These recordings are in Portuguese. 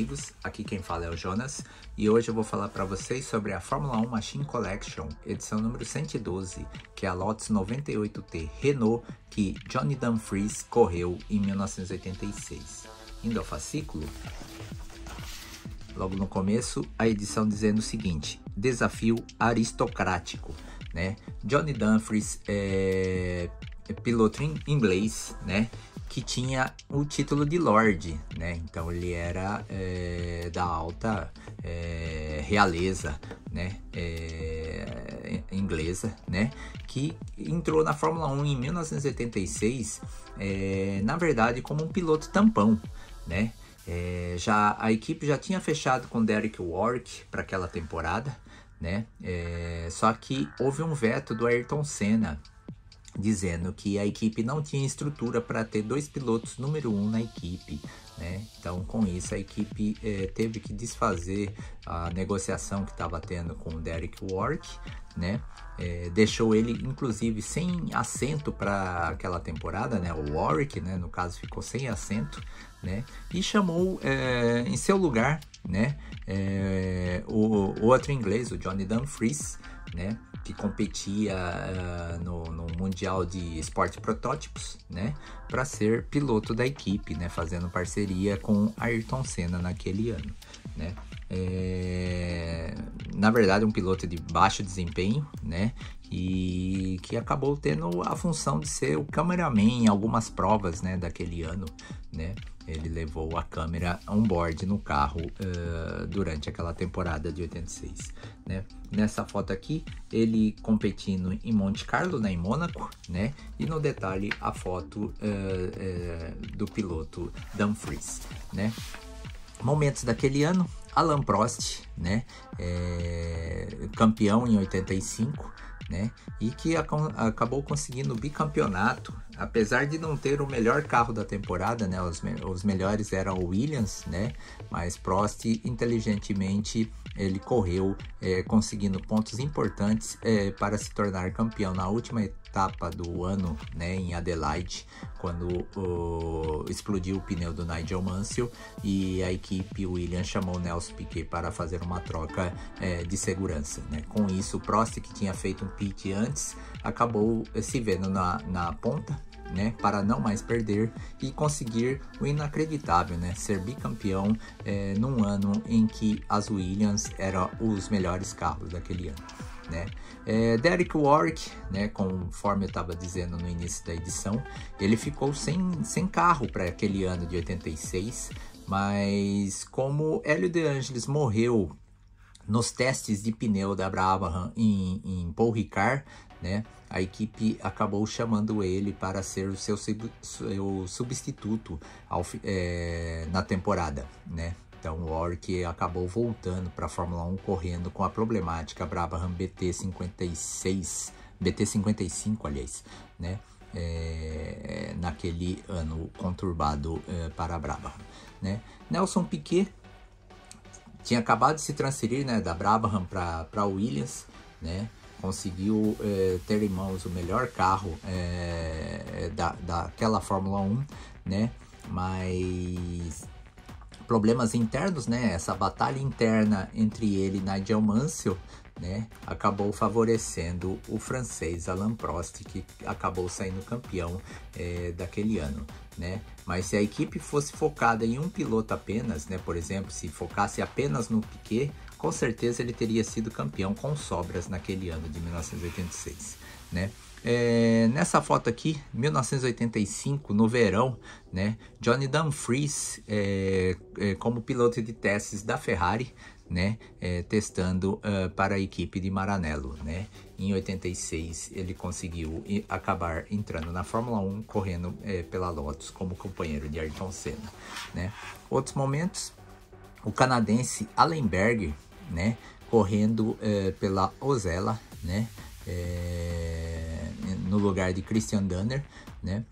amigos, aqui quem fala é o Jonas e hoje eu vou falar para vocês sobre a Fórmula 1 Machine Collection, edição número 112, que é a Lotus 98T Renault que Johnny Dumfries correu em 1986. Indo ao fascículo, logo no começo, a edição dizendo o seguinte: desafio aristocrático, né? Johnny Dumfries é piloto inglês, né? Que tinha o título de Lord, né? Então ele era da alta realeza, né? Inglesa, né? Que entrou na Fórmula 1 em 1986, na verdade como um piloto tampão, né? A equipe já tinha fechado com Derek Warwick para aquela temporada, né? Só que houve um veto do Ayrton Senna, dizendo que a equipe não tinha estrutura para ter dois pilotos número 1 na equipe, né? Então, com isso, a equipe teve que desfazer a negociação que estava tendo com o Derek Warwick, né? Deixou ele, inclusive, sem assento para aquela temporada, né? O Warwick, né? No caso, ficou sem assento, né? E chamou em seu lugar, né? O outro inglês, o Johnny Dumfries, né? Que competia no Mundial de Esporte Protótipos, né, para ser piloto da equipe, né, fazendo parceria com Ayrton Senna naquele ano, né. Na verdade, um piloto de baixo desempenho, né, e que acabou tendo a função de ser o cameraman em algumas provas, né, daquele ano, né. Ele levou a câmera on-board no carro durante aquela temporada de 86, né? Nessa foto aqui, ele competindo em Monte Carlo, né, em Mônaco, né? E no detalhe, a foto do piloto Dumfries, né? Momentos daquele ano, Alain Prost, né? Campeão em 85, né? E que acabou conseguindo o bicampeonato, apesar de não ter o melhor carro da temporada, né? Os melhores eram o Williams, né? Mas Prost, inteligentemente, ele correu conseguindo pontos importantes para se tornar campeão na última etapa do ano, né? Em Adelaide, quando explodiu o pneu do Nigel Mansell e a equipe Williams chamou Nelson Piquet para fazer uma troca de segurança, né? Com isso, o Prost, que tinha feito um pit antes, acabou se vendo na ponta, né, para não mais perder e conseguir o inacreditável, né, ser bicampeão num ano em que as Williams eram os melhores carros daquele ano, né. Derek Warwick, né, conforme eu estava dizendo no início da edição, ele ficou sem carro para aquele ano de 86, mas como Hélio De Angelis morreu nos testes de pneu da Brabham em Paul Ricard, né, a equipe acabou chamando ele para ser o seu substituto na temporada, né? Então o Warwick acabou voltando para a Fórmula 1 correndo com a problemática Brabham BT55, aliás, né? Naquele ano conturbado para a Brabham, né? Nelson Piquet tinha acabado de se transferir, né, da Brabham para a Williams, né? Conseguiu ter em mãos o melhor carro daquela Fórmula 1, né? Mas problemas internos, né? Essa batalha interna entre ele e Nigel Mansell, né, acabou favorecendo o francês Alain Prost, que acabou saindo campeão daquele ano, né? Mas se a equipe fosse focada em um piloto apenas, né, por exemplo, se focasse apenas no Piquet, com certeza ele teria sido campeão com sobras naquele ano de 1986, né? Nessa foto aqui, 1985, no verão, né, Johnny Dumfries como piloto de testes da Ferrari, né, testando para a equipe de Maranello, né. Em 86 ele conseguiu acabar entrando na Fórmula 1, correndo pela Lotus como companheiro de Ayrton Senna, né. Outros momentos, o canadense Allenberg, né, correndo pela Osella, né, no lugar de Christian Danner, né,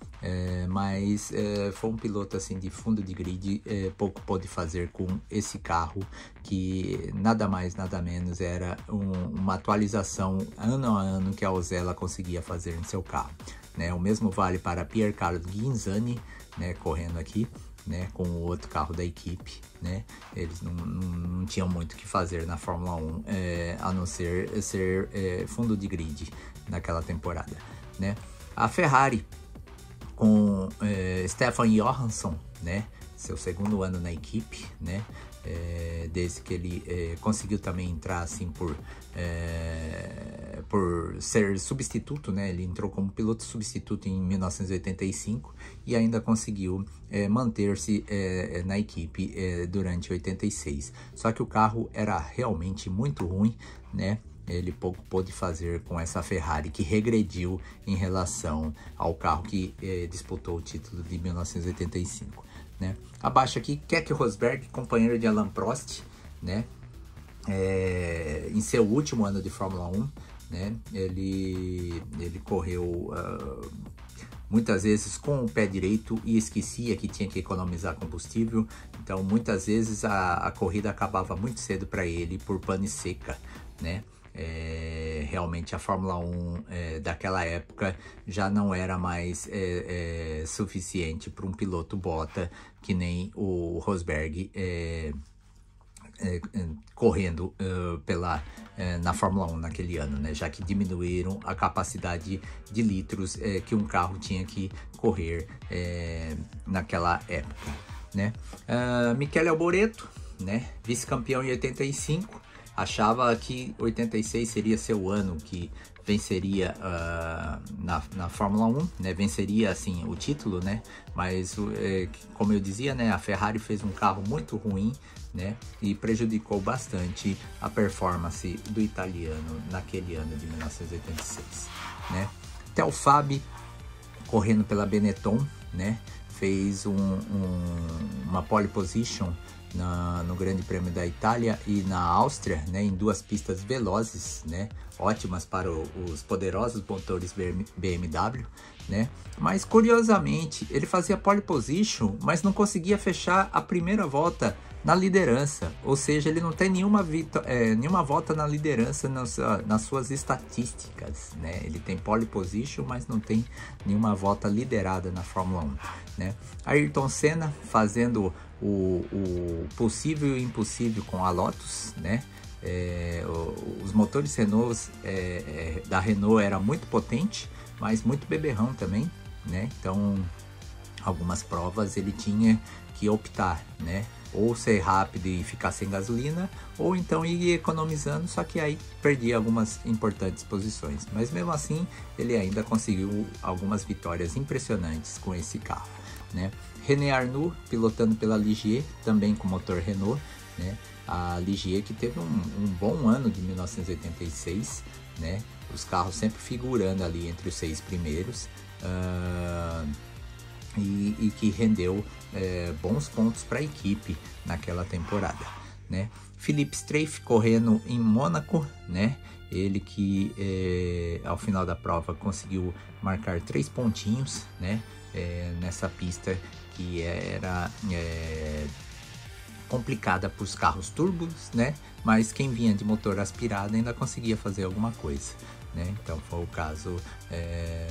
mas foi um piloto assim de fundo de grid, pouco pôde fazer com esse carro, que nada mais nada menos era uma atualização ano a ano que a Osella conseguia fazer em seu carro, né. O mesmo vale para Pierre Carlos Ghinzani, né, correndo aqui, né, com o outro carro da equipe, né? Eles não tinham muito o que fazer na Fórmula 1, a não ser fundo de grid naquela temporada, né? A Ferrari com Stefan Johansson, né, seu segundo ano na equipe, né, desde que ele conseguiu também entrar assim por ser substituto, né, ele entrou como piloto substituto em 1985 e ainda conseguiu manter-se na equipe durante 86. Só que o carro era realmente muito ruim, né? Ele pouco pôde fazer com essa Ferrari, que regrediu em relação ao carro que disputou o título de 1985, né? Abaixo aqui, Keke Rosberg, companheiro de Alain Prost, né? Em seu último ano de Fórmula 1, né? Ele correu muitas vezes com o pé direito e esquecia que tinha que economizar combustível. Então, muitas vezes a corrida acabava muito cedo para ele por pane seca, né? Realmente a Fórmula 1 daquela época já não era mais suficiente para um piloto bota que nem o Rosberg correndo na Fórmula 1 naquele ano, né? Já que diminuíram a capacidade de litros que um carro tinha que correr naquela época, né? Michele Alboreto, né? Vice-campeão em 85, achava que 86 seria seu ano que venceria na Fórmula 1, né? Venceria assim o título, né? Mas como eu dizia, né, a Ferrari fez um carro muito ruim, né, e prejudicou bastante a performance do italiano naquele ano de 1986, né? Theo Fabi, correndo pela Benetton, né, fez uma pole position no Grande Prêmio da Itália e na Áustria, né, em duas pistas velozes, né, ótimas para os poderosos motores BMW, né? Mas curiosamente ele fazia pole position, mas não conseguia fechar a primeira volta na liderança, ou seja, ele não tem nenhuma volta na liderança nas suas estatísticas, né? Ele tem pole position, mas não tem nenhuma volta liderada na Fórmula 1, né? Ayrton Senna fazendo o possível e o impossível com a Lotus, né? Os motores Renault da Renault era muito potente, mas muito beberrão também, né? Então, algumas provas ele tinha que optar, né? Ou ser rápido e ficar sem gasolina, ou então ir economizando, só que aí perdia algumas importantes posições. Mas mesmo assim, ele ainda conseguiu algumas vitórias impressionantes com esse carro, né? René Arnoux, pilotando pela Ligier, também com motor Renault, né? A Ligier que teve um bom ano de 1986, né? Os carros sempre figurando ali entre os 6 primeiros, e que rendeu bons pontos para a equipe naquela temporada, né? Philippe Streiff correndo em Mônaco, né? Ele que ao final da prova conseguiu marcar 3 pontinhos, né? Nessa pista que era complicada para os carros turbos, né? Mas quem vinha de motor aspirado ainda conseguia fazer alguma coisa, né? Então foi o caso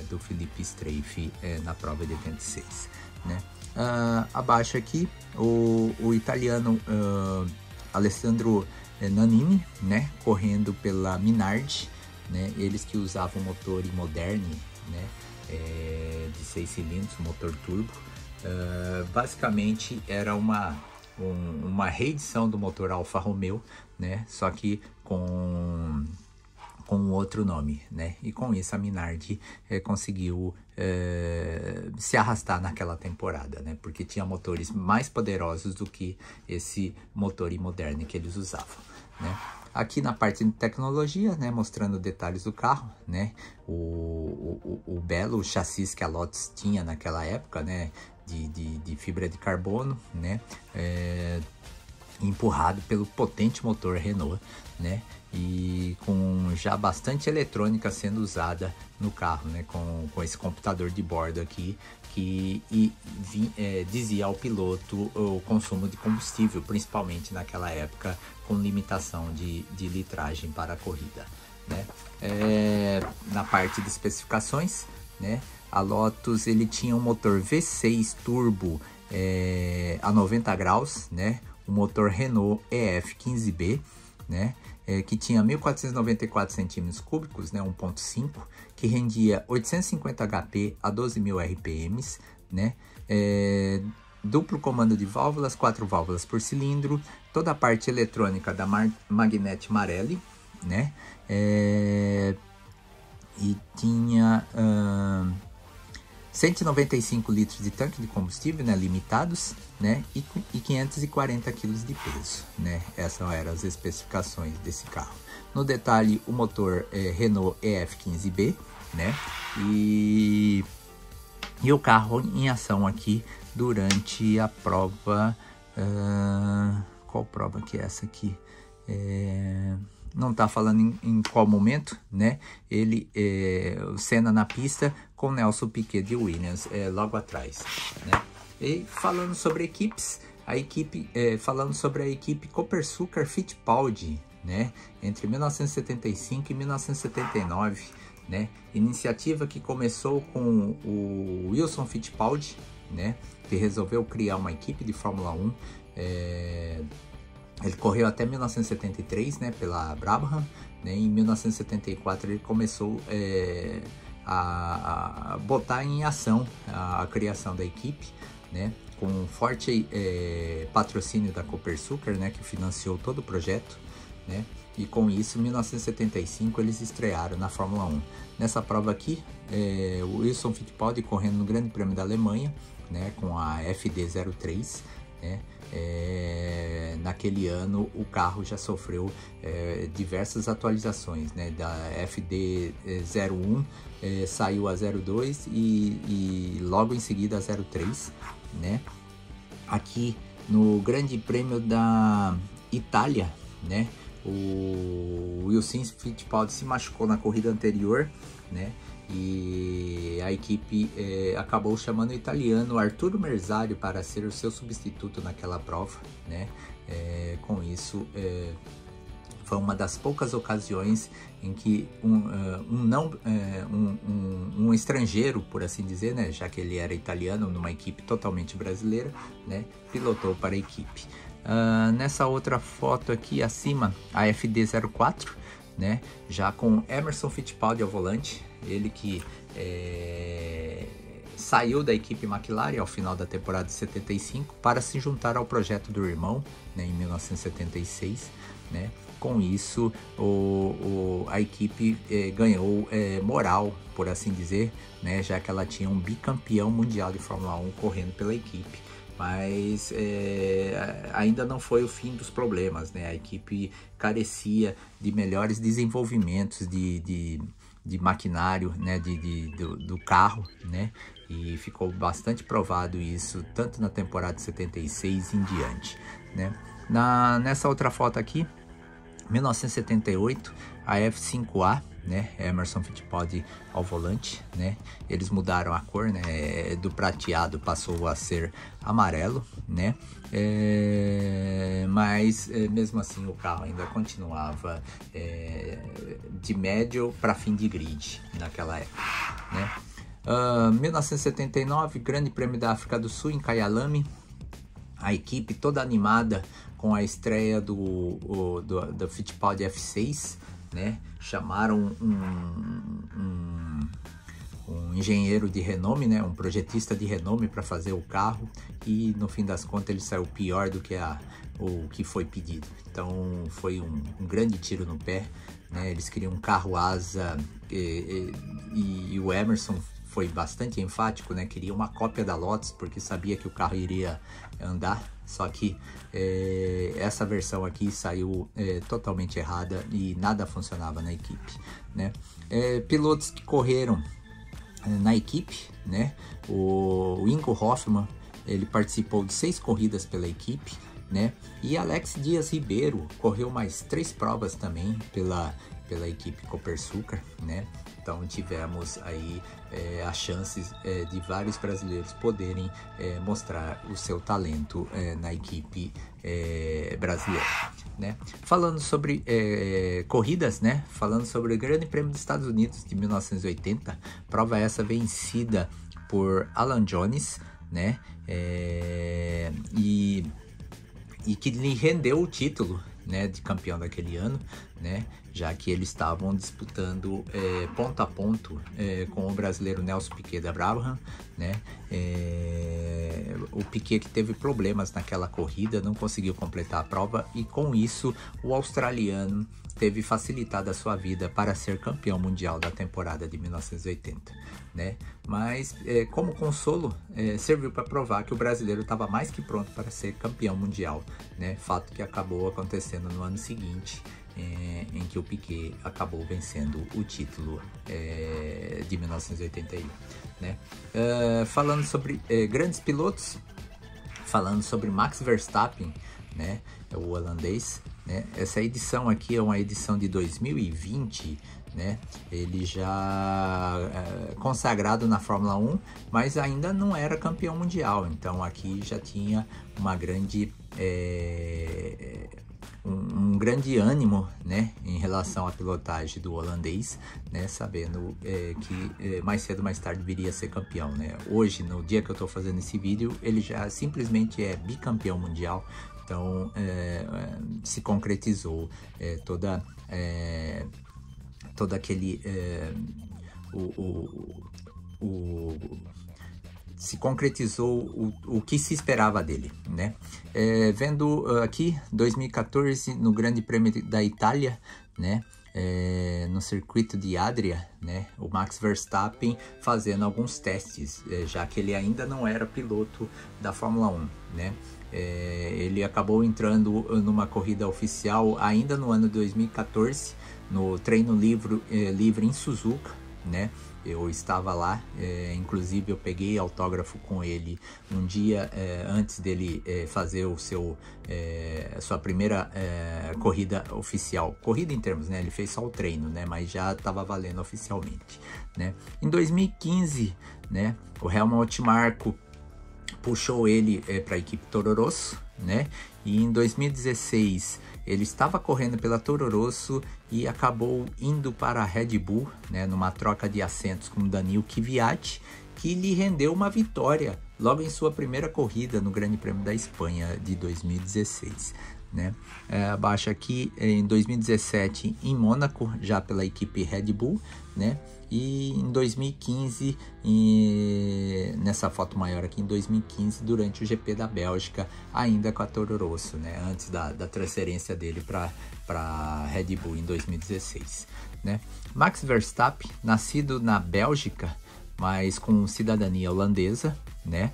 do Philippe Streiff na prova de 86, né? Abaixo aqui o italiano Alessandro Nannini, né? Correndo pela Minardi, né? Eles que usavam motor Moderne, né? De 6 cilindros, motor turbo. Basicamente era uma reedição do motor Alfa Romeo, né? Só que com outro nome, né? E com isso a Minardi conseguiu se arrastar naquela temporada, né? Porque tinha motores mais poderosos do que esse motor Moderne que eles usavam, né? Aqui na parte de tecnologia, né, mostrando detalhes do carro, né, o belo chassi que a Lotus tinha naquela época, né, de fibra de carbono, né, empurrado pelo potente motor Renault, né, e com já bastante eletrônica sendo usada no carro, né, com esse computador de bordo aqui que dizia ao piloto o consumo de combustível, principalmente naquela época, com limitação de litragem para a corrida, né. Na parte de especificações, né, a Lotus ele tinha um motor V6 turbo a 90 graus, né? O motor Renault EF15B, né? Que tinha 1.494 centímetros cúbicos, né? 1.5, que rendia 850 HP a 12.000 RPMs, né? Duplo comando de válvulas, 4 válvulas por cilindro, toda a parte eletrônica da Magneti Marelli, né? E tinha 195 litros de tanque de combustível, né, limitados, né, e 540 kg de peso, né. Essas eram as especificações desse carro. No detalhe, o motor Renault EF15B, né, e o carro em ação aqui durante a prova. Qual prova que é essa aqui? Não tá falando em qual momento, né? O Senna na pista com Nelson Piquet de Williams logo atrás, né? E falando sobre equipes, falando sobre a equipe Copersucar-Fittipaldi, né? Entre 1975 e 1979, né? Iniciativa que começou com o Wilson Fittipaldi, né? Que resolveu criar uma equipe de Fórmula 1. Ele correu até 1973, né, pela Brabham, né? Em 1974 ele começou a botar em ação a criação da equipe, né, com um forte patrocínio da Copersucar, né, que financiou todo o projeto, né? E com isso, em 1975, eles estrearam na Fórmula 1. Nessa prova aqui, o Wilson Fittipaldi correndo no Grande Prêmio da Alemanha, né, com a FD03, né? Naquele ano o carro já sofreu diversas atualizações, né? Da FD01 saiu a 02 e logo em seguida a 03, né? Aqui no Grande Prêmio da Itália, né? O Wilson Fittipaldi se machucou na corrida anterior, né? E a equipe acabou chamando o italiano Arturo Merzario para ser o seu substituto naquela prova, né? Com isso, foi uma das poucas ocasiões em que um estrangeiro, por assim dizer, né? Já que ele era italiano, numa equipe totalmente brasileira, né? Pilotou para a equipe. Nessa outra foto aqui acima, a FD04, né? Já com Emerson Fittipaldi ao volante, ele que saiu da equipe McLaren ao final da temporada de 75 para se juntar ao projeto do irmão, né, em 1976, né? Com isso, a equipe ganhou moral, por assim dizer, né? Já que ela tinha um bicampeão mundial de Fórmula 1 correndo pela equipe. Mas ainda não foi o fim dos problemas, né? A equipe carecia de melhores desenvolvimentos de maquinário, né? do carro, né? E ficou bastante provado isso, tanto na temporada de 76 em diante, né? Nessa outra foto aqui, 1978, a F5A, né? Emerson Fittipaldi ao volante, né? Eles mudaram a cor, né? Do prateado passou a ser amarelo, né? Mas mesmo assim o carro ainda continuava de médio para fim de grid naquela época, né? 1979, Grande Prêmio da África do Sul em Kyalami, a equipe toda animada com a estreia do Fittipaldi F6, né? Chamaram um engenheiro de renome, né? Um projetista de renome para fazer o carro, e no fim das contas ele saiu pior do que o que foi pedido. Então foi um grande tiro no pé, né? Eles queriam um carro asa e o Emerson foi bastante enfático, né? Queria uma cópia da Lotus porque sabia que o carro iria andar, só que essa versão aqui saiu totalmente errada e nada funcionava na equipe, né? Pilotos que correram na equipe, né? O Ingo Hoffmann, ele participou de 6 corridas pela equipe, né? E Alex Dias Ribeiro correu mais 3 provas também pela equipe Copersucar, né? Então tivemos aí as chances de vários brasileiros poderem mostrar o seu talento na equipe brasileira, né? Falando sobre corridas, né? Falando sobre o Grande Prêmio dos Estados Unidos de 1980, prova essa vencida por Alan Jones, né? E que lhe rendeu o título, né, de campeão daquele ano, né, já que eles estavam disputando ponto a ponto com o brasileiro Nelson Piquet da Brabham, né. O Piquet, que teve problemas naquela corrida, não conseguiu completar a prova, e com isso o australiano teve facilitado a sua vida para ser campeão mundial da temporada de 1980, né? Mas como consolo, serviu para provar que o brasileiro estava mais que pronto para ser campeão mundial, né? Fato que acabou acontecendo no ano seguinte, em que o Piquet acabou vencendo o título de 1981, né? Falando sobre grandes pilotos, falando sobre Max Verstappen, né, o holandês, né? Essa edição aqui é uma edição de 2020, né? Ele já consagrado na Fórmula 1, mas ainda não era campeão mundial. Então aqui já tinha uma grande um grande ânimo, né, em relação à pilotagem do holandês, né, sabendo que mais cedo ou mais tarde viria a ser campeão, né. Hoje, no dia que eu estou fazendo esse vídeo, ele já simplesmente é bicampeão mundial. Então se concretizou todo aquele se concretizou o que se esperava dele, né? Vendo aqui 2014 no Grande Prêmio da Itália, né? No circuito de Adria, né? O Max Verstappen fazendo alguns testes, já que ele ainda não era piloto da Fórmula 1, né? Ele acabou entrando numa corrida oficial ainda no ano de 2014, no treino livre em Suzuka, né? Eu estava lá, inclusive eu peguei autógrafo com ele um dia antes dele fazer sua primeira corrida oficial. Corrida em termos, né? Ele fez só o treino, né? Mas já estava valendo oficialmente, né? Em 2015, né? O Helmut Marko puxou ele para a equipe Toro Rosso, né? E em 2016 ele estava correndo pela Toro Rosso e acabou indo para a Red Bull, né, numa troca de assentos com Daniil Kvyat, que lhe rendeu uma vitória logo em sua primeira corrida no Grande Prêmio da Espanha de 2016. Né? Abaixo aqui, em 2017 em Mônaco, já pela equipe Red Bull, né? E em 2015, nessa foto maior aqui, em 2015, durante o GP da Bélgica, ainda com a Toro Rosso, né? Antes da transferência dele para Red Bull em 2016, né? Max Verstappen, nascido na Bélgica, mas com cidadania holandesa, né?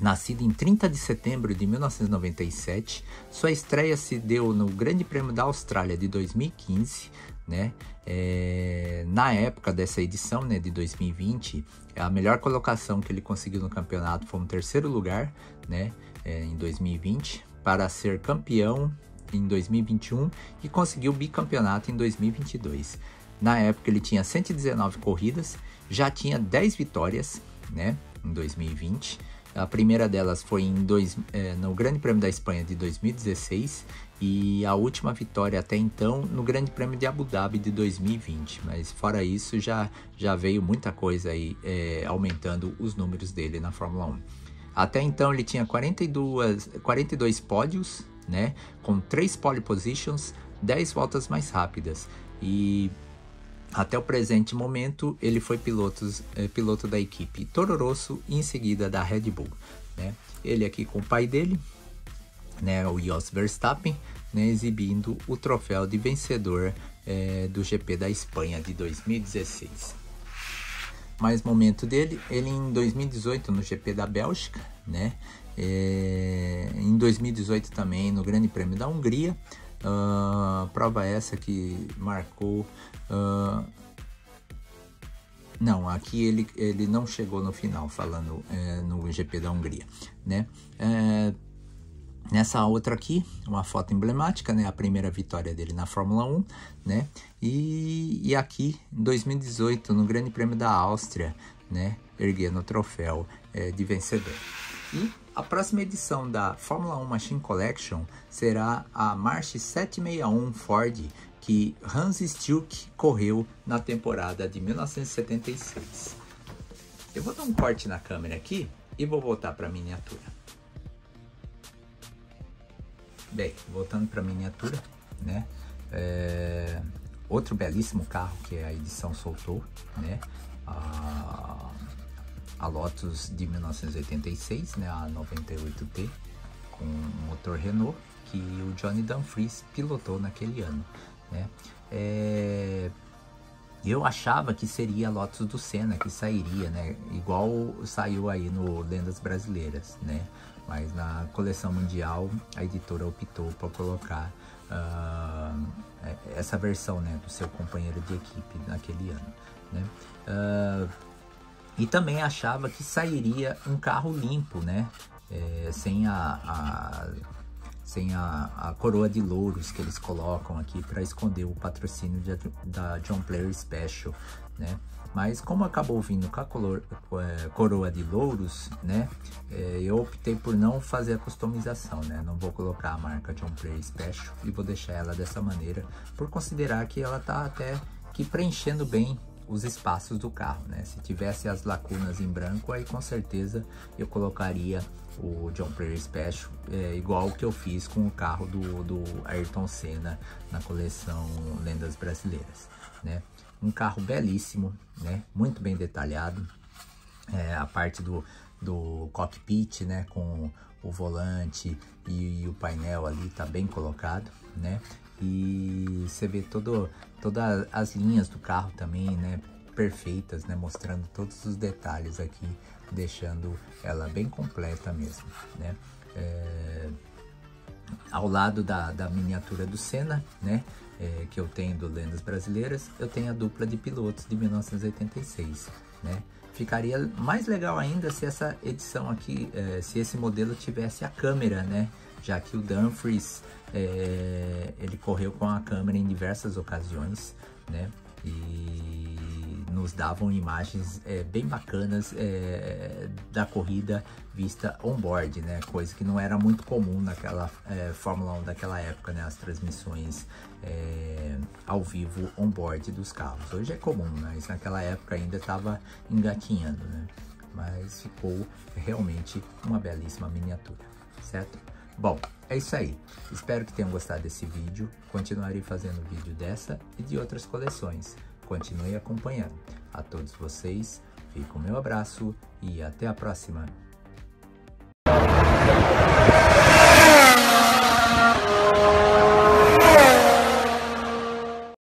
Nascido em 30 de setembro de 1997, sua estreia se deu no Grande Prêmio da Austrália de 2015, né? Na época dessa edição, né, de 2020, a melhor colocação que ele conseguiu no campeonato foi um terceiro lugar, né, em 2020, para ser campeão em 2021 e conseguiu o bicampeonato em 2022. Na época ele tinha 119 corridas, já tinha 10 vitórias, né, em 2020. A primeira delas foi no Grande Prêmio da Espanha de 2016 e a última vitória até então no Grande Prêmio de Abu Dhabi de 2020. Mas fora isso já veio muita coisa aí aumentando os números dele na Fórmula 1. Até então ele tinha 42 pódios, né, com 3 pole positions, 10 voltas mais rápidas, e até o presente momento ele foi piloto da equipe Toro Rosso e em seguida da Red Bull, né? Ele aqui com o pai dele, né, o Jos Verstappen, né, exibindo o troféu de vencedor do GP da Espanha de 2016. Mais momento dele, ele em 2018 no GP da Bélgica, né? Em 2018 também no Grande Prêmio da Hungria. Prova essa que marcou... não, aqui ele não chegou no final, falando no GP da Hungria, né? Nessa outra aqui, uma foto emblemática, né? A primeira vitória dele na Fórmula 1, né? E aqui, em 2018, no Grande Prêmio da Áustria, né? Erguendo o troféu de vencedor. E a próxima edição da Fórmula 1 Machine Collection será a March 761 Ford, que Hans Stuck correu na temporada de 1976. Eu vou dar um corte na câmera aqui e vou voltar para a miniatura. Bem, voltando para a miniatura, né? Outro belíssimo carro que a edição soltou, né? A Lotus de 1986, né? A 98T, com motor Renault, que o Johnny Dumfries pilotou naquele ano, né? Eu achava que seria a Lotus do Senna que sairia, né? Igual saiu aí no Lendas Brasileiras, né? Mas na coleção mundial a editora optou por colocar essa versão, né, do seu companheiro de equipe naquele ano, né? E também achava que sairia um carro limpo, né? Sem a coroa de louros que eles colocam aqui para esconder o patrocínio da John Player Special, né? Mas como acabou vindo com a coroa de louros, né? Eu optei por não fazer a customização, né? Não vou colocar a marca John Player Special e vou deixar ela dessa maneira, por considerar que ela tá até que preenchendo bem os espaços do carro, né? Se tivesse as lacunas em branco, aí com certeza eu colocaria o John Player Special, igual que eu fiz com o carro do Ayrton Senna na coleção Lendas Brasileiras, né? Um carro belíssimo, né? Muito bem detalhado, a parte do cockpit, né? Com o volante e o painel ali tá bem colocado, né? E você vê todas as linhas do carro também, né? Perfeitas, né? Mostrando todos os detalhes aqui, deixando ela bem completa mesmo, né? Ao lado da miniatura do Senna, né? Que eu tenho do Lendas Brasileiras, eu tenho a dupla de pilotos de 1986, né? Ficaria mais legal ainda se essa edição aqui, se esse modelo tivesse a câmera, né? Já que o Dumfries, ele correu com a câmera em diversas ocasiões, né? E nos davam imagens bem bacanas da corrida vista on-board, né? Coisa que não era muito comum naquela Fórmula 1 daquela época, né? As transmissões ao vivo on-board dos carros. Hoje é comum, mas naquela época ainda estava engatinhando, né? Mas ficou realmente uma belíssima miniatura, certo? Bom, é isso aí. Espero que tenham gostado desse vídeo. Continuarei fazendo vídeo dessa e de outras coleções. Continue acompanhando. A todos vocês, fica o meu abraço e até a próxima.